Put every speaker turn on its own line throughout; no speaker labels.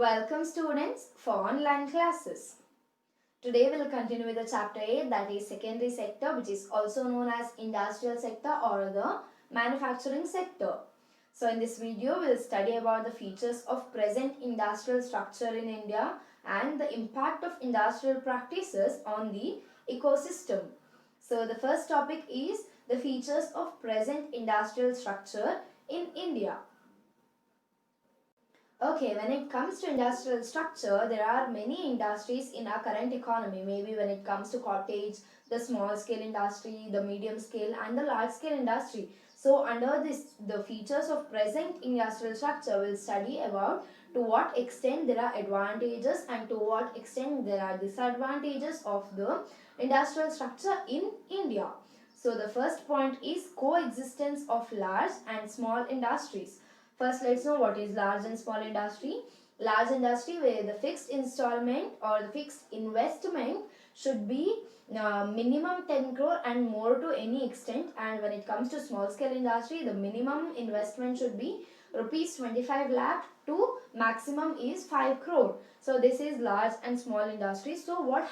Welcome students for online classes. Today we will continue with the chapter 8, that is secondary sector, which is also known as industrial sector or the manufacturing sector. So in this video we will study about the features of present industrial structure in India and the impact of industrial practices on the ecosystem. So the first topic is the features of present industrial structure in India. Okay, when it comes to industrial structure, there are many industries in our current economy. Maybe when it comes to cottage, the small scale industry, the medium scale and the large scale industry. So under this, the features of present industrial structure will study about to what extent there are advantages and to what extent there are disadvantages of the industrial structure in India. So the first point is coexistence of large and small industries. First, let's know what is large and small industry. Large industry where the fixed installment or the fixed investment should be minimum 10 crore and more to any extent. And when it comes to small scale industry, the minimum investment should be rupees 25 lakh to maximum is 5 crore. So this is large and small industry. So what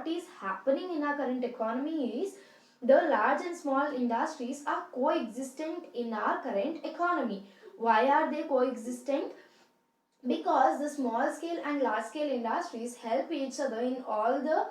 is happening in our current economy is the large and small industries are coexistent in our current economy. Why are they coexistent? Because the small scale and large scale industries help each other in all the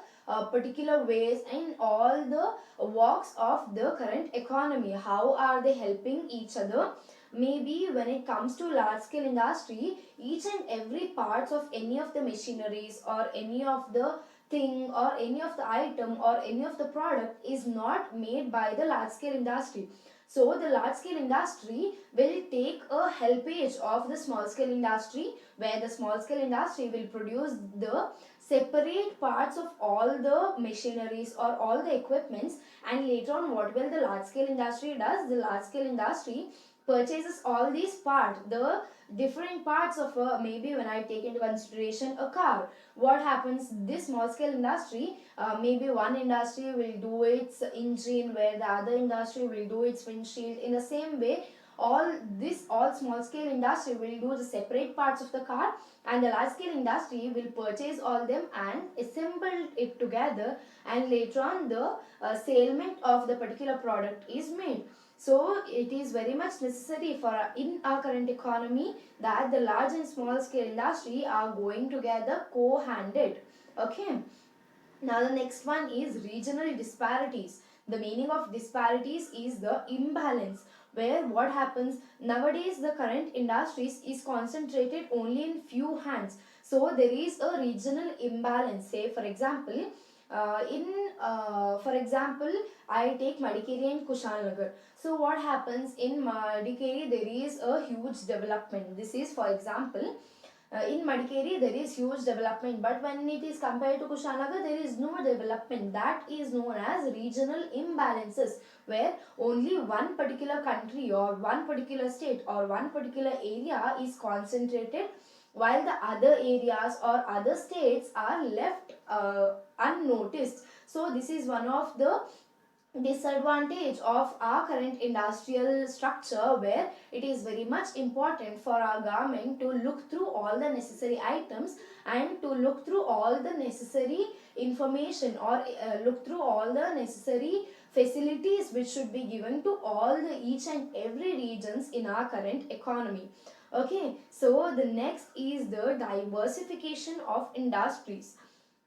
particular ways in all the walks of the current economy. How are they helping each other? Maybe when it comes to large scale industry, each and every parts of any of the machineries or any of the thing or any of the item or any of the product is not made by the large scale industry. So the large scale industry will take a helpage of the small scale industry, where the small scale industry will produce the separate parts of all the machineries or all the equipments, and later on what will the large scale industry does? The large scale industry purchases all these parts, the different parts of maybe when I take into consideration a car, what happens? This small scale industry, maybe one industry will do its engine where the other industry will do its windshield. In the same way, all small scale industry will do the separate parts of the car, and the large scale industry will purchase all them and assemble it together, and later on the salient of the particular product is made. So it is very much necessary for in our current economy that the large and small scale industry are going together co-handed. Okay. Now the next one is regional disparities. The meaning of disparities is the imbalance, where what happens nowadays, the current industries is concentrated only in few hands. So there is a regional imbalance. Say for example, for example, I take Madikeri and Kushalnagar. So what happens in Madikeri? There is a huge development. This is for example. In Madikeri, there is huge development, but when it is compared to Kushalnagar, there is no development. That is known as regional imbalances, where only one particular country or one particular state or one particular area is concentrated, while the other areas or other states are left unnoticed. So this is one of the disadvantage of our current industrial structure, where it is very much important for our government to look through all the necessary items and to look through all the necessary information or look through all the necessary facilities which should be given to all the each and every regions in our current economy. Okay, so the next is the diversification of industries.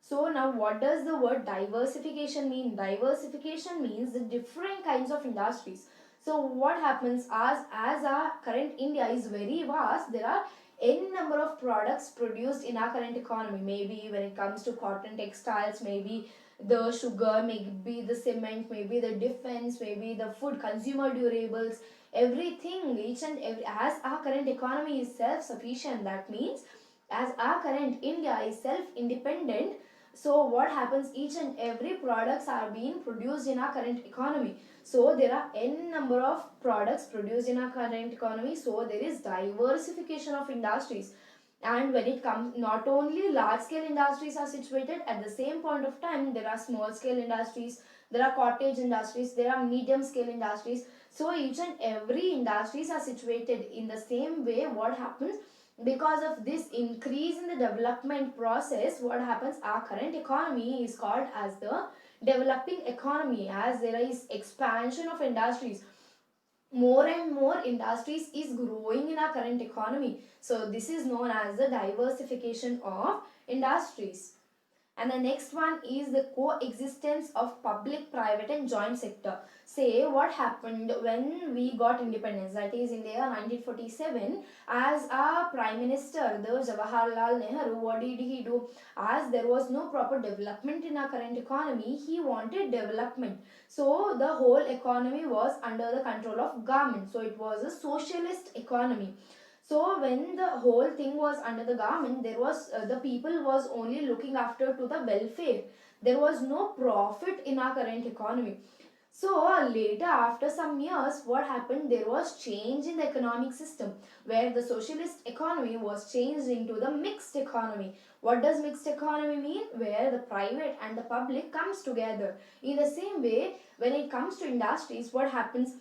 So now what does the word diversification mean? Diversification means the different kinds of industries. So what happens as our current India is very vast, there are n number of products produced in our current economy. Maybe when it comes to cotton textiles, maybe the sugar, maybe the cement, maybe the defense, maybe the food, consumer durables, everything, each and every, as our current economy is self-sufficient, that means as our current India is self-independent, so what happens, each and every products are being produced in our current economy. So there are n number of products produced in our current economy. So there is diversification of industries. And when it comes, not only large scale industries are situated, at the same point of time there are small scale industries, there are cottage industries, there are medium scale industries. So each and every industries are situated in the same way. What happens, Because of this increase in the development process, what happens, our current economy is called as the developing economy, as there is expansion of industries. More and more industries is growing in our current economy, so this is known as the diversification of industries. And the next one is the coexistence of public, private, and joint sector. Say what happened when we got independence, that is in the year 1947, as our Prime Minister, the Jawaharlal Nehru, what did he do? As there was no proper development in our current economy, he wanted development. So the whole economy was under the control of government. So it was a socialist economy. So when the whole thing was under the government, there was the people was only looking after to the welfare. There was no profit in our current economy. So later, after some years, what happened, there was change in the economic system, where the socialist economy was changed into the mixed economy. What does mixed economy mean? Where the private and the public comes together. In the same way, when it comes to industries, what happens,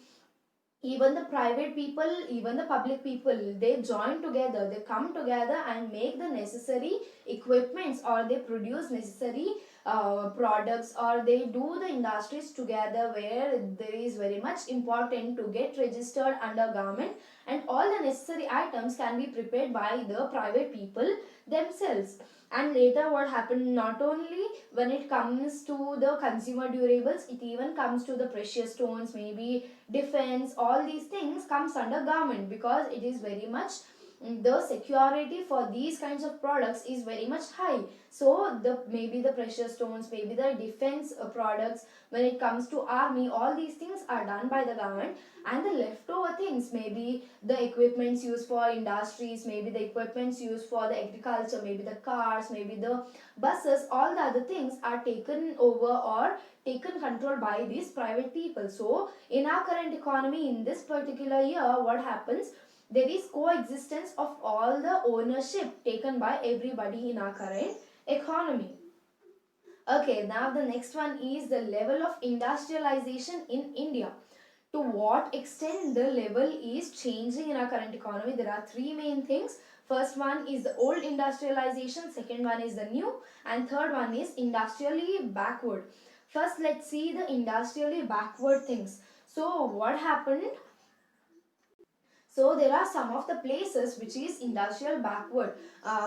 even the private people, even the public people, they join together, they come together and make the necessary equipments, or they produce necessary products, or they do the industries together, where there is very much important to get registered under government, and all the necessary items can be prepared by the private people themselves. And later what happened, not only when it comes to the consumer durables, it even comes to the precious stones, maybe defense, all these things comes under government, because it is very much, the security for these kinds of products is very much high. So the maybe the precious stones, maybe the defense products, when it comes to army, all these things are done by the government. And the leftover things, maybe the equipments used for industries, maybe the equipments used for the agriculture, maybe the cars, maybe the buses, all the other things are taken over or taken control by these private people. So in our current economy, in this particular year, what happens, there is coexistence of all the ownership taken by everybody in our current economy. Okay, now the next one is the level of industrialization in India. To what extent the level is changing in our current economy? There are three main things. First one is the old industrialization, second one is the new, and third one is industrially backward. First, let's see the industrially backward things. So what happened, so there are some of the places which is industrial backward,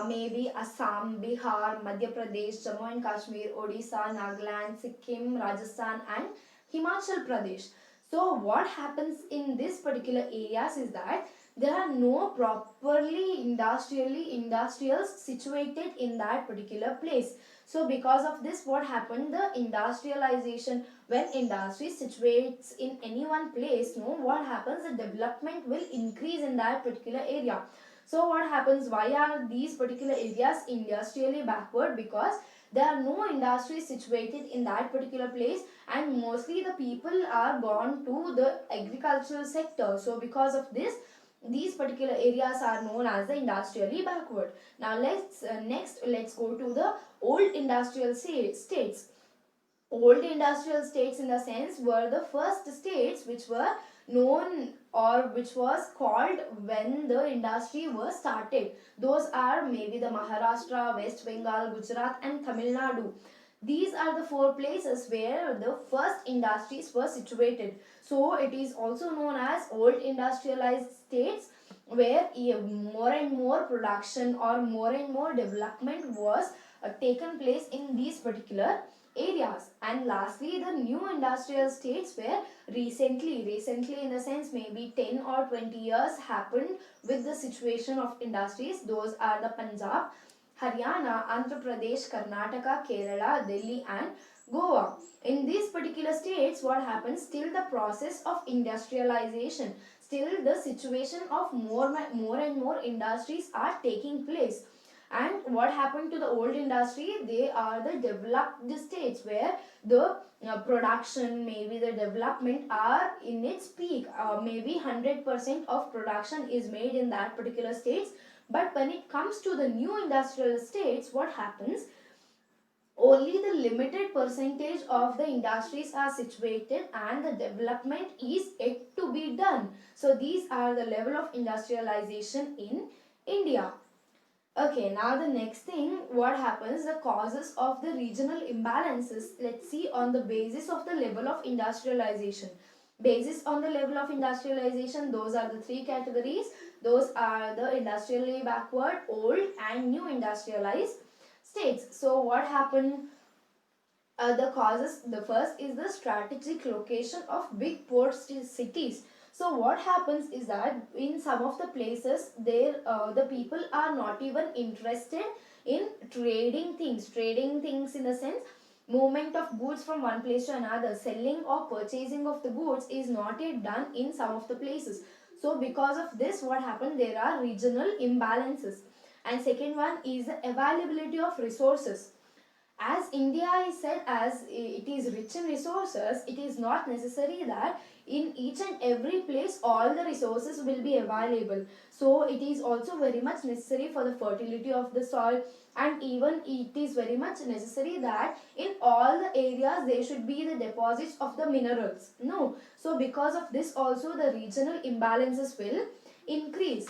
maybe Assam, Bihar, Madhya Pradesh, Jammu and Kashmir, Odisha, Nagaland, Sikkim, Rajasthan, and Himachal Pradesh. So what happens in this particular areas is that there are no properly industrials situated in that particular place. So because of this, what happened, the industrialization, when industry situates in any one place, no, what happens, the development will increase in that particular area. So what happens, why are these particular areas industrially backward? Because there are no industries situated in that particular place, and mostly the people are gone to the agricultural sector. So because of this, these particular areas are known as the industrially backward. Now let's go to the old industrial states. Old industrial states, in the sense, were the first states which were known, or which was called when the industry was started. Those are maybe the Maharashtra, West Bengal, Gujarat, and Tamil Nadu. These are the four places where the first industries were situated. So it is also known as old industrialized states, where more and more production or more and more development was taken place in these particular areas. And lastly, the new industrial states, where recently in the sense, maybe 10 or 20 years happened with the situation of industries. Those are the Punjab, Haryana, Andhra Pradesh, Karnataka, Kerala, Delhi, and Goa. In these particular states, what happens, still the process of industrialization, still the situation of more and more industries are taking place. And what happened to the old industry, they are the developed states, where the production, maybe the development are in its peak, maybe 100% of production is made in that particular states. But when it comes to the new industrial states, what happens, only the limited percentage of the industries are situated, and the development is yet to be done. So these are the level of industrialization in India. Okay, now the next thing, what happens, the causes of the regional imbalances. Let's see on the basis of the level of industrialization. Basis on the level of industrialization, those are the three categories. Those are the industrially backward, old and new industrialized states. So what happened? The causes, the first is the strategic location of big port cities. So what happens is that in some of the places there, the people are not even interested in trading things in the sense, movement of goods from one place to another, selling or purchasing of the goods is not yet done in some of the places. So because of this, what happened, there are regional imbalances. And second one is the availability of resources. As India is said as it is rich in resources, it is not necessary that in each and every place all the resources will be available. So it is also very much necessary for the fertility of the soil, and even it is very much necessary that in all the areas there should be the deposits of the minerals. No. So because of this also the regional imbalances will increase.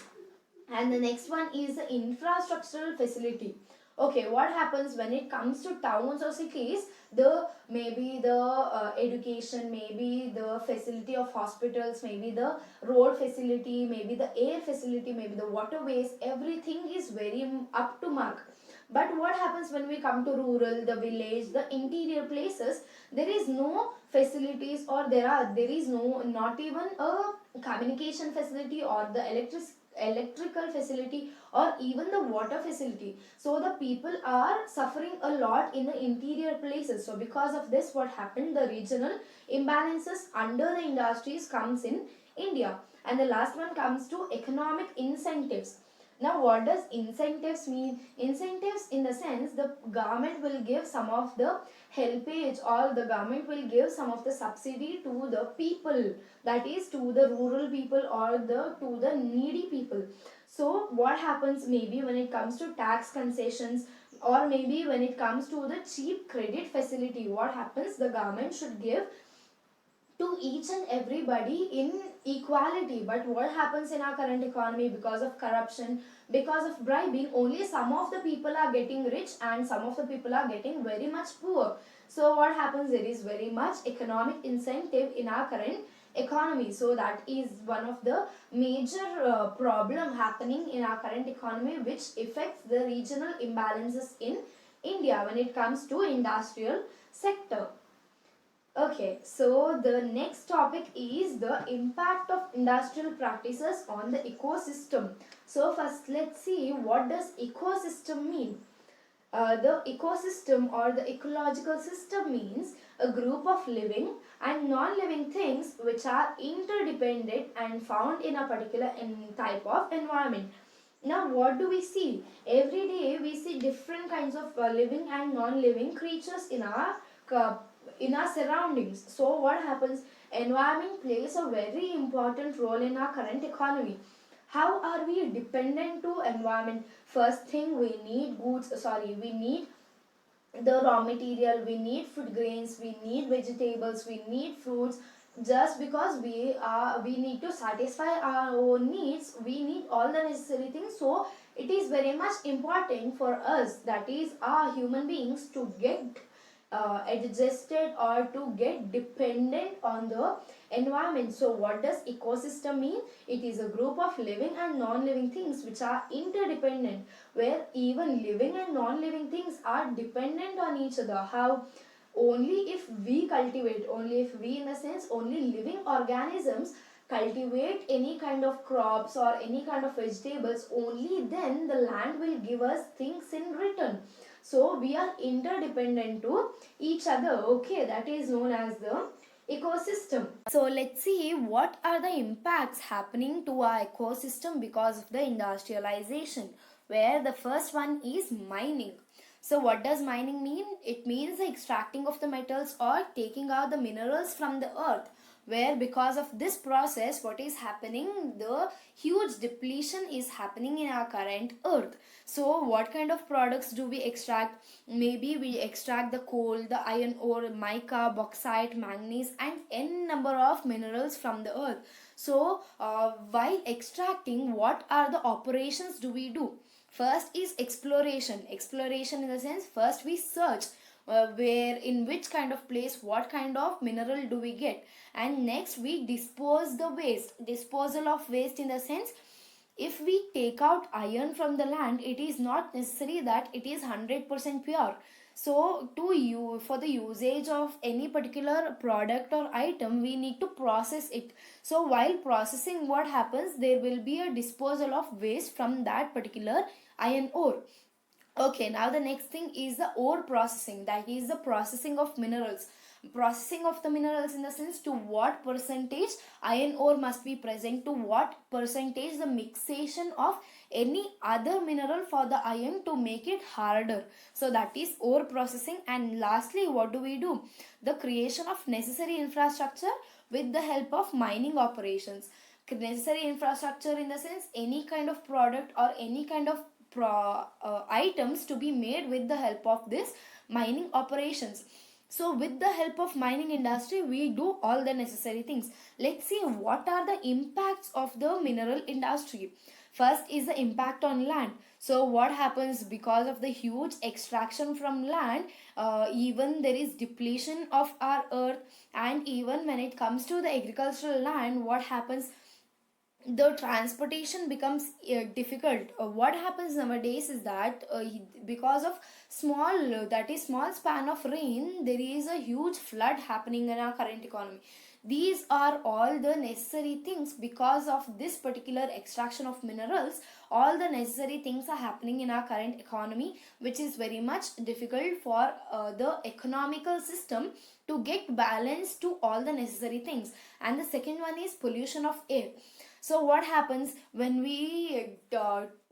And the next one is the infrastructural facility. Okay, what happens when it comes to towns or cities, the maybe the education, maybe the facility of hospitals, maybe the road facility, maybe the air facility, maybe the waterways, everything is very up to mark. But what happens when we come to rural, the village, the interior places, there is no facilities, or there is no, not even a communication facility or the electrical facility or even the water facility. So the people are suffering a lot in the interior places. So because of this, what happened, the regional imbalances under the industries comes in India. And the last one comes to economic incentives. Now what does incentives mean? Incentives in the sense, the government will give some of the helpage, or the government will give some of the subsidy to the people, that is to the rural people or the to the needy people. So what happens, maybe when it comes to tax concessions, or maybe when it comes to the cheap credit facility, what happens, the government should give to each and everybody in equality. But what happens in our current economy, because of corruption, because of bribing, only some of the people are getting rich and some of the people are getting very much poor. So what happens, there is very much economic incentive in our current economy. So that is one of the major problem happening in our current economy, which affects the regional imbalances in India when it comes to industrial sector. Okay, so the next topic is the impact of industrial practices on the ecosystem. So first let's see, what does ecosystem mean? The ecosystem or the ecological system means a group of living and non-living things which are interdependent and found in a particular type of environment. Now what do we see? Every day we see different kinds of living and non-living creatures uh, in our surroundings. So what happens? Environment plays a very important role in our current economy. How are we dependent to environment? First thing, we need we need the raw material, we need food grains, we need vegetables, we need fruits. Just because we need to satisfy our own needs, we need all the necessary things. So it is very much important for us, that is our human beings, to get adjusted or to get dependent on the environment. So what does ecosystem mean? It is a group of living and non-living things which are interdependent, where even living and non-living things are dependent on each other. How? Only if we cultivate, only if we, in the sense, only living organisms cultivate any kind of crops or any kind of vegetables, only then the land will give us things in return. So we are interdependent to each other. Okay, that is known as the ecosystem. So let's see, what are the impacts happening to our ecosystem because of the industrialization, where the first one is mining. So what does mining mean? It means the extracting of the metals or taking out the minerals from the earth, where because of this process, what is happening, the huge depletion is happening in our current earth. So what kind of products do we extract? Maybe we extract the coal, the iron ore, mica, bauxite, manganese and n number of minerals from the earth. So while extracting, what are the operations do we do? First is exploration. Exploration in the sense, first we search where, in which kind of place, what kind of mineral do we get, and next we dispose the waste. Disposal of waste in the sense, if we take out iron from the land, it is not necessary that it is 100% pure. So to you, for the usage of any particular product or item, we need to process it. So while processing, what happens, there will be a disposal of waste from that particular iron ore. Okay, now the next thing is the ore processing, that is the processing of minerals. Processing of the minerals in the sense, to what percentage iron ore must be present, to what percentage the mixation of any other mineral for the iron to make it harder. So that is ore processing. And lastly, what do we do? The creation of necessary infrastructure with the help of mining operations. Necessary infrastructure in the sense, any kind of product or any kind of items to be made with the help of this mining operations. So with the help of mining industry, we do all the necessary things. Let's see what are the impacts of the mineral industry. First is the impact on land. So what happens, because of the huge extraction from land, even there is depletion of our earth. And even when it comes to the agricultural land, what happens, the transportation becomes difficult. What happens nowadays is that because of that is small span of rain, there is a huge flood happening in our current economy. These are all the necessary things. Because of this particular extraction of minerals, all the necessary things are happening in our current economy, which is very much difficult for the economical system to get balance to all the necessary things. And the second one is pollution of air. So what happens when we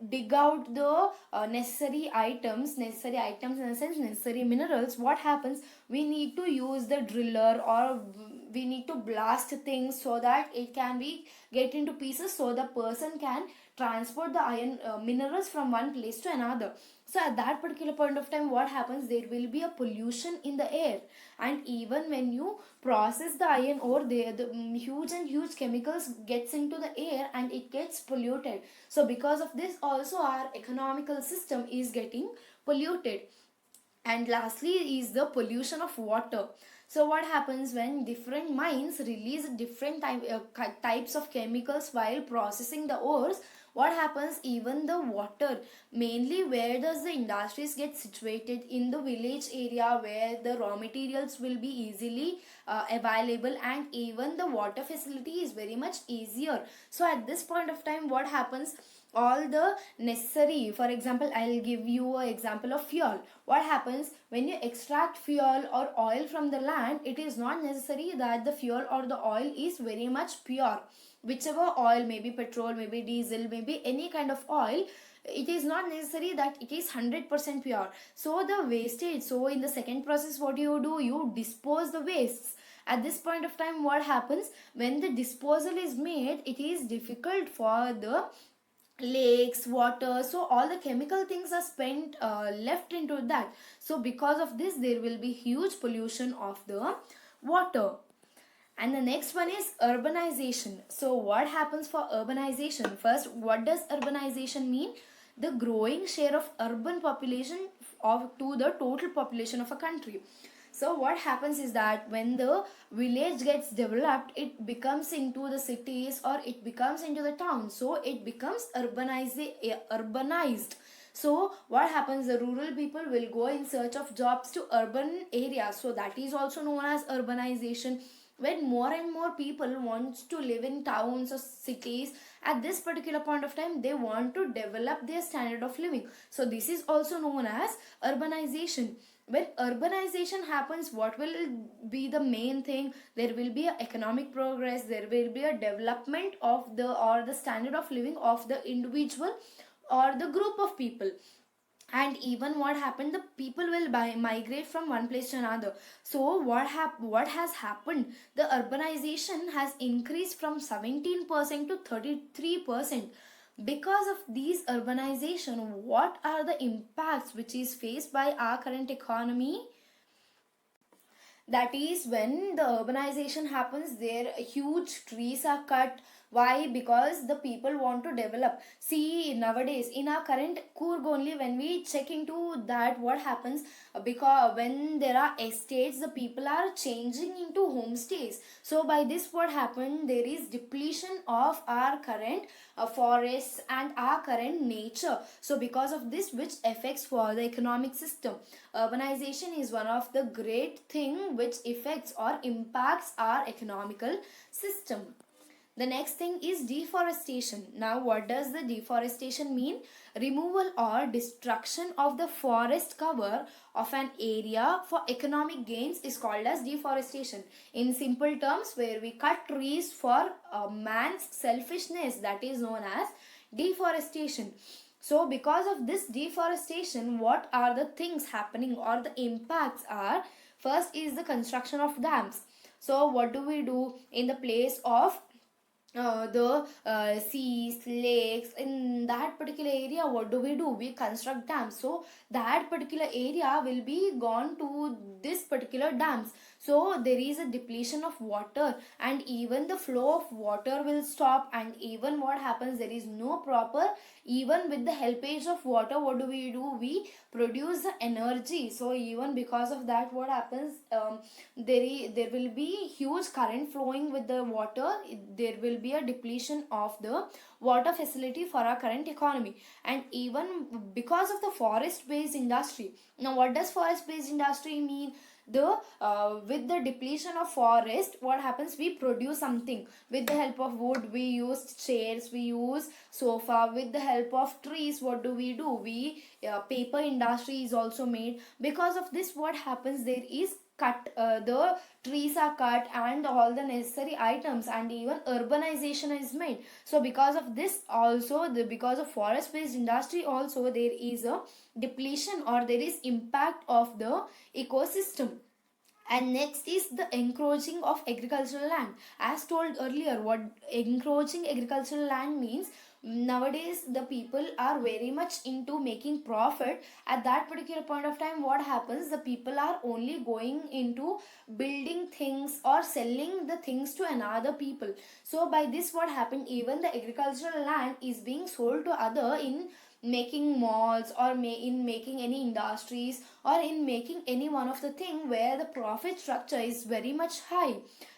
dig out the necessary items in the sense, necessary minerals, what happens, we need to use the driller, or we need to blast things so that it can be get into pieces, so the person can transport the iron minerals from one place to another. So at that particular point of time, what happens, there will be a pollution in the air. And even when you process the iron ore, huge and huge chemicals gets into the air and it gets polluted. So because of this also, our economical system is getting polluted. And lastly is the pollution of water. So what happens when different mines release different types of chemicals while processing the ores, what happens, even the water, mainly where does the industries get situated, in the village area where the raw materials will be easily available, and even the water facility is very much easier. So at this point of time, what happens, all the necessary, for example, I'll give you an example of fuel. What happens when you extract fuel or oil from the land, it is not necessary that the fuel or the oil is very much pure. Whichever oil, maybe petrol, maybe diesel, maybe any kind of oil, it is not necessary that it is 100% pure. So the wastage, so in the second process, what you do, you dispose the wastes. At this point of time, what happens, when the disposal is made, it is difficult for the lakes, water, so all the chemical things are spent left into that. So because of this, there will be huge pollution of the water. And the next one is urbanization. So what happens for urbanization? First, what does urbanization mean? The growing share of urban population of to the total population of a country. So what happens is that when the village gets developed, it becomes into the cities or it becomes into the town. So it becomes urbanized. So what happens, the rural people will go in search of jobs to urban areas. So that is also known as urbanization. When more and more people want to live in towns or cities, at this particular point of time, they want to develop their standard of living. So this is also known as urbanization. When urbanization happens, what will be the main thing? There will be a economic progress, there will be a development of the standard of living of the individual or the group of people. And even what happened, the people will migrate from one place to another. So what has happened, the urbanization has increased from 17% to 33%. Because of these urbanization, what are the impacts which is faced by our current economy? That is, when the urbanization happens, there huge trees are cut, Why? Because the people want to develop. See, nowadays in our current Coorg only, when we check into that, what happens, because when there are estates, the people are changing into homestays. So by this, what happened, there is depletion of our current forests and our current nature. So because of this, which affects for the economic system, urbanization is one of the great thing which affects or impacts our economical system. The next thing is deforestation. Now, what does the deforestation mean? Removal or destruction of the forest cover of an area for economic gains is called as deforestation. In simple terms, where we cut trees for man's selfishness, that is known as deforestation. So because of this deforestation, what are the things happening or the impacts are? First is the construction of dams. So what do we do in the place of the seas, lakes, in that particular area? What do? We construct dams. So that particular area will be gone to this particular dams. So there is a depletion of water, and even the flow of water will stop. And even what happens, there is no proper, even with the helpage of water, what do? We produce the energy. So even because of that, what happens, there will be huge current flowing with the water. There will be a depletion of the water facility for our current economy. And even because of the forest based industry. Now what does forest based industry mean? The with the depletion of forest, what happens, we produce something with the help of wood. We use chairs, we use sofa. With the help of trees, what do? We paper industry is also made. Because of this, what happens, there is cut, the trees are cut and all the necessary items, and even urbanization is made. So because of this also, because of forest based industry also, there is a depletion or there is impact of the ecosystem. And next is the encroaching of agricultural land. As told earlier, what encroaching agricultural land means, nowadays the people are very much into making profit. At that particular point of time, what happens, the people are only going into building things or selling the things to another people. So by this, what happened, even the agricultural land is being sold to other in making malls, or in making any industries, or in making any one of the thing where the profit structure is very much high.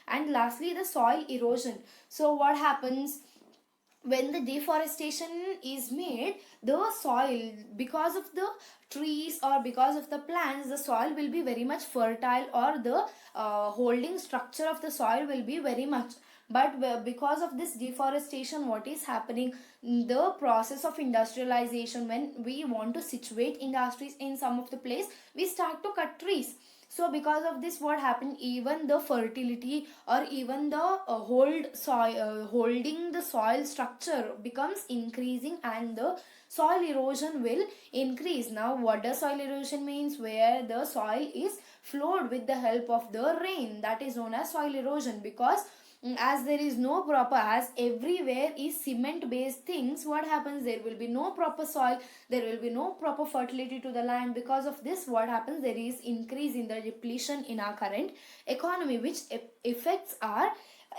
And lastly, the soil erosion. So what happens, when the deforestation is made, the soil, because of the trees or because of the plants, the soil will be very much fertile, or the holding structure of the soil will be very much. But because of this deforestation, what is happening, the process of industrialization, when we want to situate industries in some of the place, we start to cut trees. So because of this, what happened, even the fertility or even the holding the soil structure becomes increasing, and the soil erosion will increase. Now what does soil erosion means? Where the soil is flowed with the help of the rain, that is known as soil erosion. Because as there is no proper, as everywhere is cement based things, what happens, there will be no proper soil, there will be no proper fertility to the land. Because of this, what happens, there is increase in the depletion in our current economy, which affects our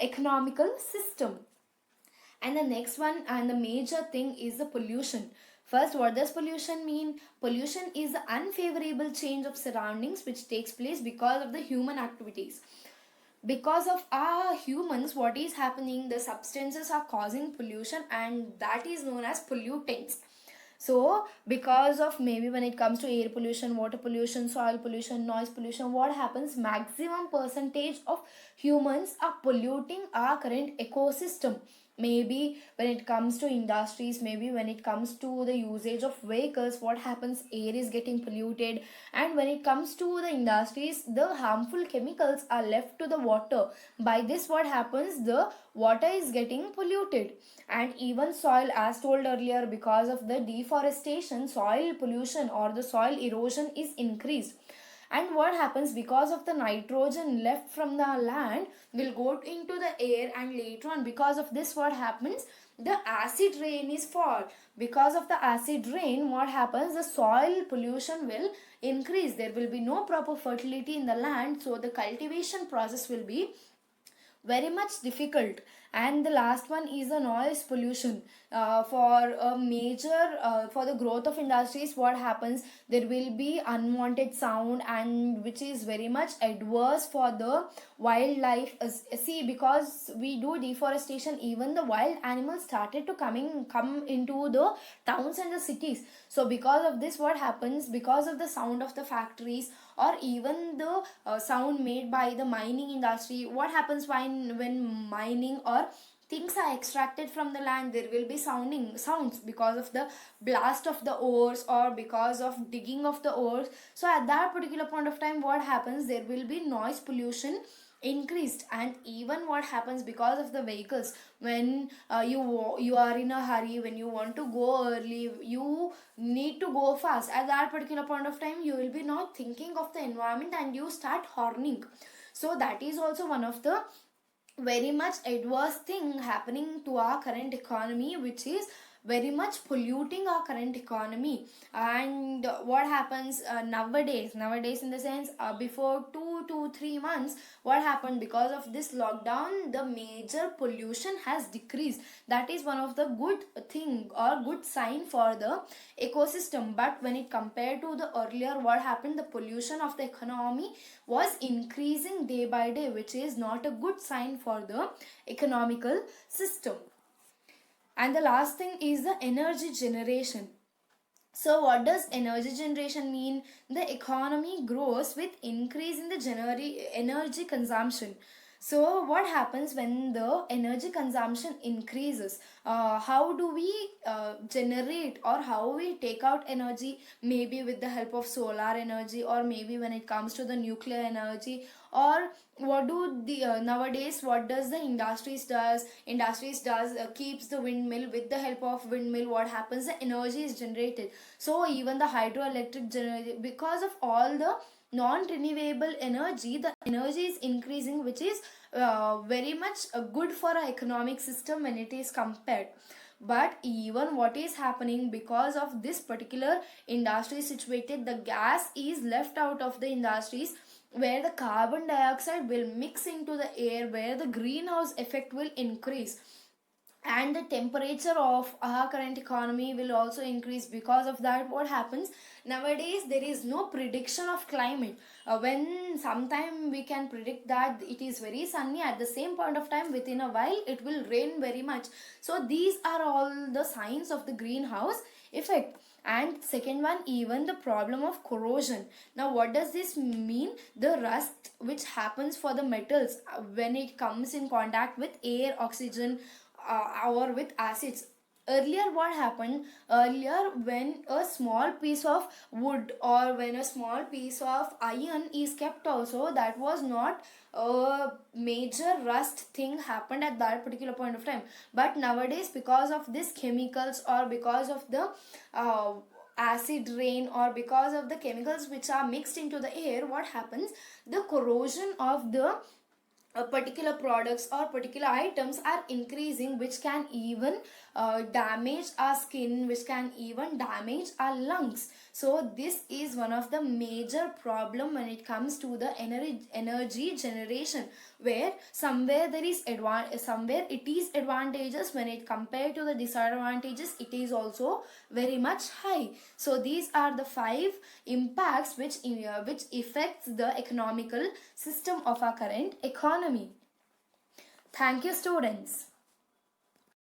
economical system. And the next one and the major thing is the pollution. First, what does pollution mean? Pollution is the unfavorable change of surroundings which takes place because of the human activities. Because of our humans, what is happening, the substances are causing pollution, and that is known as pollutants. So because of, maybe when it comes to air pollution, water pollution, soil pollution, noise pollution, what happens, maximum percentage of humans are polluting our current ecosystem. Maybe when it comes to industries, maybe when it comes to the usage of vehicles, what happens, air is getting polluted. And when it comes to the industries, the harmful chemicals are left to the water. By this, what happens, the water is getting polluted. And even soil, as told earlier, because of the deforestation, soil pollution or the soil erosion is increased. And what happens, because of the nitrogen left from the land will go into the air, and later on, because of this, what happens, the acid rain is fall. Because of the acid rain, what happens, the soil pollution will increase. There will be no proper fertility in the land, so the cultivation process will be very much difficult. And the last one is the noise pollution. For a major for the growth of industries, what happens, there will be unwanted sound, and which is very much adverse for the wildlife. See, because we do deforestation, even the wild animals started to come into the towns and the cities. So because of this, what happens, because of the sound of the factories, or even the sound made by the mining industry, what happens when mining or things are extracted from the land, there will be sounds because of the blast of the ores or because of digging of the ores. So at that particular point of time, what happens, there will be noise pollution increased. And even what happens, because of the vehicles, when you are in a hurry, when you want to go early, you need to go fast, at that particular point of time you will be not thinking of the environment and you start horning. So that is also one of the very much adverse thing happening to our current economy, which is very much polluting our current economy. And what happens, nowadays in the sense, before 2 to 3 months, what happened, because of this lockdown, the major pollution has decreased. That is one of the good thing or good sign for the ecosystem. But when it compared to the earlier, what happened, the pollution of the economy was increasing day by day, which is not a good sign for the economical system. And the last thing is the energy generation. So what does energy generation mean? The economy grows with increase in the energy consumption. So what happens when the energy consumption increases? How do we generate, or how we take out energy? Maybe with the help of solar energy, or maybe when it comes to the nuclear energy, or what do the nowadays, what does the industries does keeps the windmill. With the help of windmill, what happens, the energy is generated. So even the hydroelectric generation, because of all the non-renewable energy, the energy is increasing, which is very much good for our economic system when it is compared. But even what is happening, because of this particular industry situated, the gas is left out of the industries, where the carbon dioxide will mix into the air, where the greenhouse effect will increase, and the temperature of our current economy will also increase. Because of that, what happens, nowadays there is no prediction of climate. When sometime we can predict that it is very sunny, at the same point of time within a while it will rain very much. So these are all the signs of the greenhouse effect. And second one, even the problem of corrosion. Now what does this mean? The rust which happens for the metals when it comes in contact with air, oxygen, or with acids. Earlier what happened, earlier when a small piece of wood or when a small piece of iron is kept also, that was not a major rust thing happened at that particular point of time. But nowadays, because of these chemicals, or because of the uh, acid rain, or because of the chemicals which are mixed into the air, what happens, the corrosion of the particular products or particular items are increasing, which can even damage our skin, which can even damage our lungs. So this is one of the major problem when it comes to the energy generation, where somewhere there is somewhere it is advantageous, when it compared to the disadvantages it is also very much high. So these are the five impacts which affects the economical system of our current economy. Thank you, students.